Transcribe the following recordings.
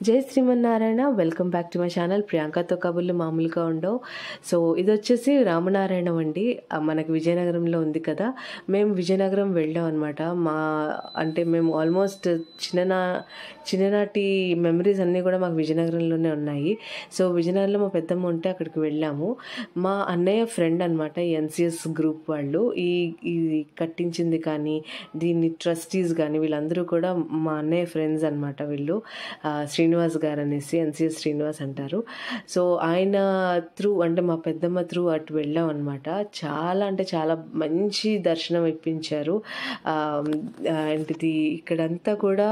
జై Srimannarayana. Welcome back to my channel ప్రియాంకతో కబుర్లు మామూలుగా ఉండవు. సో ఇది వచ్చేసి రామనారాయణం అండి. మనకి విజయనగరంలో ఉంది కదా. మేము విజయనగరం వెళ్ళాం అనమాట. అంటే మేము ఆల్మోస్ట్ చిన్ననాటి మెమరీస్ అన్నీ కూడా మాకు విజయనగరంలోనే ఉన్నాయి. సో విజయనగరంలో మా పెద్దమ్మ ఉంటే అక్కడికి వెళ్ళాము. మా అన్నయ్య ఫ్రెండ్ అనమాట, ఎన్సిఎస్ గ్రూప్ వాళ్ళు. ఈ కట్టించింది కానీ దీన్ని ట్రస్టీస్ కానీ వీళ్ళందరూ కూడా మా అన్నయ్య ఫ్రెండ్స్ అనమాట. వీళ్ళు శ్రీనివాస్ గారు అనేసి, ఎన్సిఎస్ శ్రీనివాస్ అంటారు. సో ఆయన త్రూ, అంటే మా పెద్దమ్మ త్రూ అటు వెళ్ళాం అనమాట. చాలా అంటే చాలా మంచి దర్శనం ఇప్పించారు. ఏంటిది ఇక్కడంతా కూడా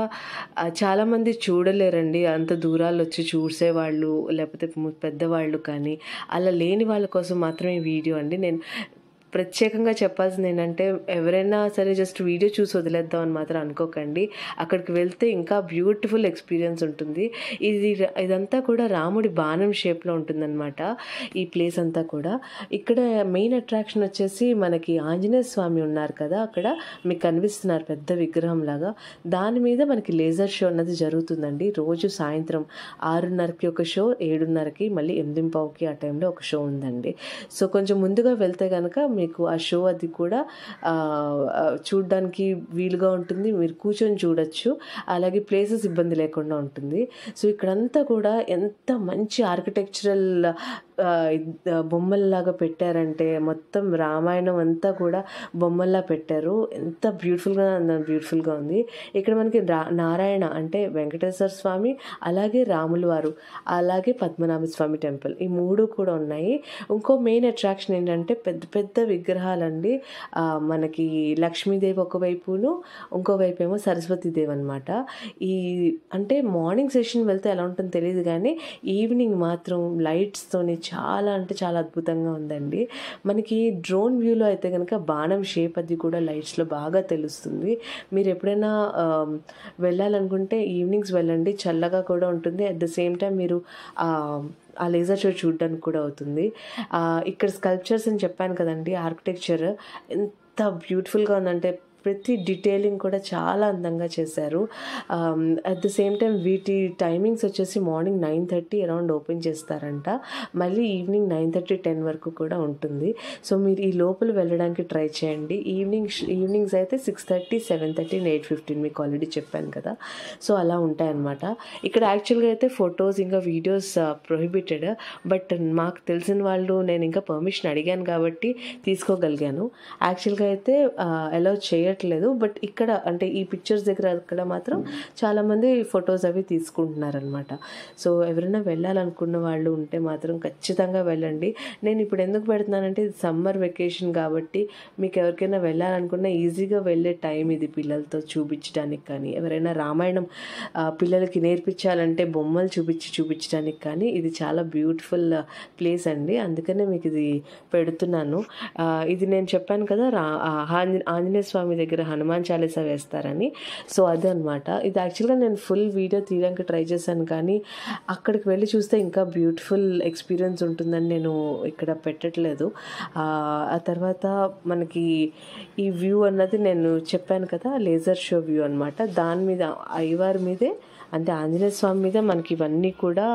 చాలామంది చూడలేరండి. అంత దూరాలు వచ్చి చూసేవాళ్ళు లేకపోతే పెద్దవాళ్ళు కానీ అలా లేని వాళ్ళ కోసం మాత్రమే ఈ వీడియో అండి. నేను ప్రత్యేకంగా చెప్పాల్సింది ఏంటంటే, ఎవరైనా సరే జస్ట్ వీడియో చూసి వదిలేద్దాం అని మాత్రం అనుకోకండి. అక్కడికి వెళ్తే ఇంకా బ్యూటిఫుల్ ఎక్స్పీరియన్స్ ఉంటుంది. ఇదంతా కూడా రాముడి బాణం షేప్లో ఉంటుందన్నమాట ఈ ప్లేస్ అంతా కూడా. ఇక్కడ మెయిన్ అట్రాక్షన్ వచ్చేసి మనకి ఆంజనేయ స్వామి ఉన్నారు కదా, అక్కడ మీకు కనిపిస్తున్నారు పెద్ద విగ్రహం లాగా. దాని మీద మనకి లేజర్ షో అన్నది జరుగుతుందండి. రోజు సాయంత్రం 6:30కి ఒక షో, 7:30కి, మళ్ళీ 8:15కి ఆ టైంలో ఒక షో ఉందండి. సో కొంచెం ముందుగా వెళ్తే కనుక మీకు ఆ షో అది కూడా చూడడానికి వీలుగా ఉంటుంది. మీరు కూర్చొని చూడొచ్చు. అలాగే ప్లేసెస్ ఇబ్బంది లేకుండా ఉంటుంది. సో ఇక్కడంతా కూడా ఎంత మంచి ఆర్కిటెక్చరల్ బొమ్మల్లాగా పెట్టారంటే, మొత్తం రామాయణం అంతా కూడా బొమ్మల్లా పెట్టారు. ఎంత బ్యూటిఫుల్గా ఉంది. ఇక్కడ మనకి నారాయణ అంటే వెంకటేశ్వర స్వామి, అలాగే రాముల వారు, అలాగే పద్మనాభ స్వామి టెంపుల్, ఈ మూడు కూడా ఉన్నాయి. ఇంకో మెయిన్ అట్రాక్షన్ ఏంటంటే పెద్ద పెద్ద విగ్రహాలండి. మనకి లక్ష్మీదేవి ఒకవైపును, ఇంకోవైపు ఏమో సరస్వతీదేవి అనమాట. అంటే మార్నింగ్ సెషన్ వెళ్తే ఎలా ఉంటుందో తెలియదు కానీ ఈవినింగ్ మాత్రం లైట్స్తోని చాలా అంటే చాలా అద్భుతంగా ఉందండి. మనకి డ్రోన్ వ్యూలో అయితే కనుక బాణం షేప్ అది కూడా లైట్స్లో బాగా తెలుస్తుంది. మీరు ఎప్పుడైనా వెళ్ళాలనుకుంటే ఈవినింగ్స్ వెళ్ళండి, చల్లగా కూడా ఉంటుంది. అట్ ద సేమ్ టైం మీరు ఆ లేజర్ షో చూడడానికి కూడా అవుతుంది. ఇక్కడ స్కల్ప్చర్స్ అని చెప్పాను కదండి, ఆర్కిటెక్చర్ ఎంత బ్యూటిఫుల్గా ఉందంటే ప్రతి డీటెయిలింగ్ కూడా చాలా అందంగా చేశారు. అట్ ద సేమ్ టైం వీటి టైమింగ్స్ వచ్చేసి మార్నింగ్ 9:30 అరౌండ్ ఓపెన్ చేస్తారంట. మళ్ళీ ఈవినింగ్ 9:30-10 వరకు కూడా ఉంటుంది. సో మీరు ఈ లోపల వెళ్ళడానికి ట్రై చేయండి. ఈవినింగ్స్ అయితే 6:30, 7:30, 8:15 మీకు ఆల్రెడీ చెప్పాను కదా. సో అలా ఉంటాయన్నమాట. ఇక్కడ యాక్చువల్గా అయితే ఫొటోస్ ఇంకా వీడియోస్ ప్రొహిబిటెడ్. బట్ మాకు తెలిసిన వాళ్ళు, నేను ఇంకా పర్మిషన్ అడిగాను కాబట్టి తీసుకోగలిగాను. యాక్చువల్గా అయితే అలౌ చేయట్లేదు. బట్ ఇక్కడ అంటే ఈ పిక్చర్స్ దగ్గర అక్కడ మాత్రం చాలామంది ఫొటోస్ అవి తీసుకుంటున్నారనమాట. సో ఎవరైనా వెళ్ళాలనుకున్న వాళ్ళు ఉంటే మాత్రం ఖచ్చితంగా వెళ్ళండి. నేను ఇప్పుడు ఎందుకు పెడుతున్నానంటే, ఇది సమ్మర్ వెకేషన్ కాబట్టి మీకు ఎవరికైనా వెళ్ళాలనుకున్నా ఈజీగా వెళ్ళే టైం ఇది, పిల్లలతో చూపించడానికి కానీ, ఎవరైనా రామాయణం పిల్లలకి నేర్పించాలంటే బొమ్మలు చూపించడానికి కానీ ఇది చాలా బ్యూటిఫుల్ ప్లేస్ అండి. అందుకనే మీకు ఇది పెడుతున్నాను. ఇది నేను చెప్పాను కదా, ఆంజనేయ స్వామి దగ్గర హనుమాన్ చాలీసా వేస్తారని. సో అదే అనమాట. ఇది యాక్చువల్గా నేను ఫుల్ వీడియో తీయడానికి ట్రై చేశాను కానీ అక్కడికి వెళ్ళి చూస్తే ఇంకా బ్యూటిఫుల్ ఎక్స్పీరియన్స్ ఉంటుందని నేను ఇక్కడ పెట్టట్లేదు. ఆ తర్వాత మనకి ఈ వ్యూ అన్నది నేను చెప్పాను కదా, లేజర్ షో వ్యూ అనమాట. దాని మీద అయ్యవారి మీదే, అంటే ఆంజనేయ స్వామి మీద మనకి ఇవన్నీ కూడా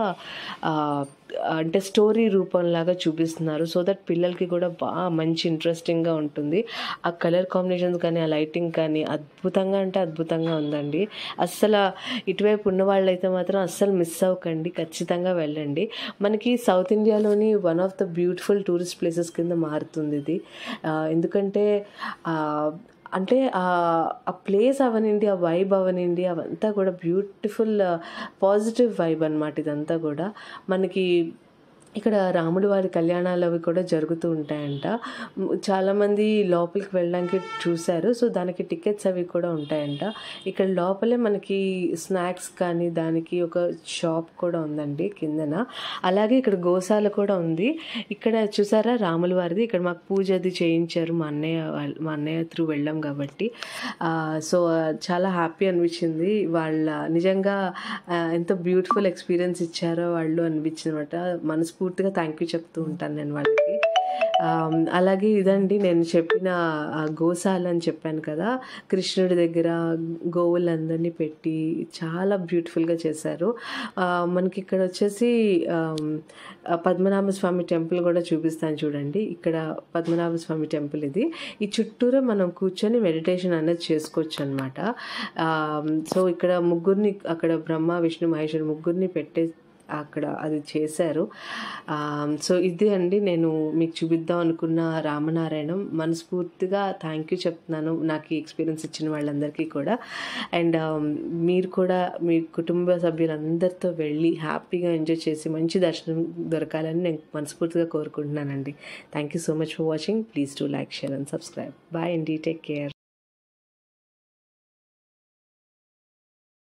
అంటే స్టోరీ రూపంలాగా చూపిస్తున్నారు. సో దట్ పిల్లలకి కూడా బాగా మంచి ఇంట్రెస్టింగ్గా ఉంటుంది. ఆ కలర్ కాంబినేషన్స్ కానీ, ఆ లైటింగ్ కానీ అద్భుతంగా అంటే అద్భుతంగా ఉందండి. అస్సలు ఇటువైపు ఉన్న వాళ్ళైతే మాత్రం అస్సలు మిస్ అవ్వకండి, ఖచ్చితంగా వెళ్ళండి. మనకి సౌత్ ఇండియాలోని one of the beautiful tourist places కింద మారుతుంది ఇది. ఎందుకంటే అంటే ఆ ప్లేస్ అవనండి, ఆ వైబ్ అవనండి, అవంతా కూడా బ్యూటిఫుల్ పాజిటివ్ వైబ్ అనమాట. ఇదంతా కూడా మనకి ఇక్కడ రాముడి వారి కళ్యాణాలు అవి కూడా జరుగుతూ ఉంటాయంట. చాలామంది లోపలికి వెళ్ళడానికి చూశారు. సో దానికి టికెట్స్ అవి కూడా ఉంటాయంట. ఇక్కడ లోపలే మనకి స్నాక్స్ కానీ దానికి ఒక షాప్ కూడా ఉందండి కిందన. అలాగే ఇక్కడ గోశాల కూడా ఉంది. ఇక్కడ చూసారా రాముల వారిది. ఇక్కడ మాకు పూజ అది చేయించారు మా అన్నయ్య త్రూ వెళ్ళాం కాబట్టి. సో చాలా హ్యాపీ అనిపించింది. నిజంగా ఎంత బ్యూటిఫుల్ ఎక్స్పీరియన్స్ ఇచ్చారో వాళ్ళు అనిపించింది అనమాట. మనస్ఫూర్తిగా థ్యాంక్ యూ చెప్తూ ఉంటాను నేను వాళ్ళకి. అలాగే ఇదండి నేను చెప్పిన గోశాల అని చెప్పాను కదా, కృష్ణుడి దగ్గర గోవులందరినీ పెట్టి చాలా బ్యూటిఫుల్గా చేశారు. మనకి ఇక్కడ వచ్చేసి పద్మనాభ స్వామి టెంపుల్ కూడా చూపిస్తాను చూడండి. ఇక్కడ పద్మనాభ స్వామి టెంపుల్ ఇది. ఈ చుట్టూరా మనం కూర్చొని మెడిటేషన్ అనేది చేసుకోవచ్చు అనమాట. సో ఇక్కడ ముగ్గురిని, అక్కడ బ్రహ్మ విష్ణు మహేశ్వరు ముగ్గురిని అక్కడ అది చేశారు. సో ఇదే అండి నేను మీకు చూపిద్దాం అనుకున్న రామనారాయణం. మనస్ఫూర్తిగా థ్యాంక్ యూ చెప్తున్నాను నాకు ఈ ఎక్స్పీరియన్స్ ఇచ్చిన వాళ్ళందరికీ కూడా. అండ్ మీరు కూడా మీ కుటుంబ సభ్యులందరితో వెళ్ళి హ్యాపీగా ఎంజాయ్ చేసి మంచి దర్శనం దొరకాలని నేను మనస్ఫూర్తిగా కోరుకుంటున్నానండి. Thank you so much for watching. Please do like, share and subscribe. Bye అండి, టేక్ కేర్.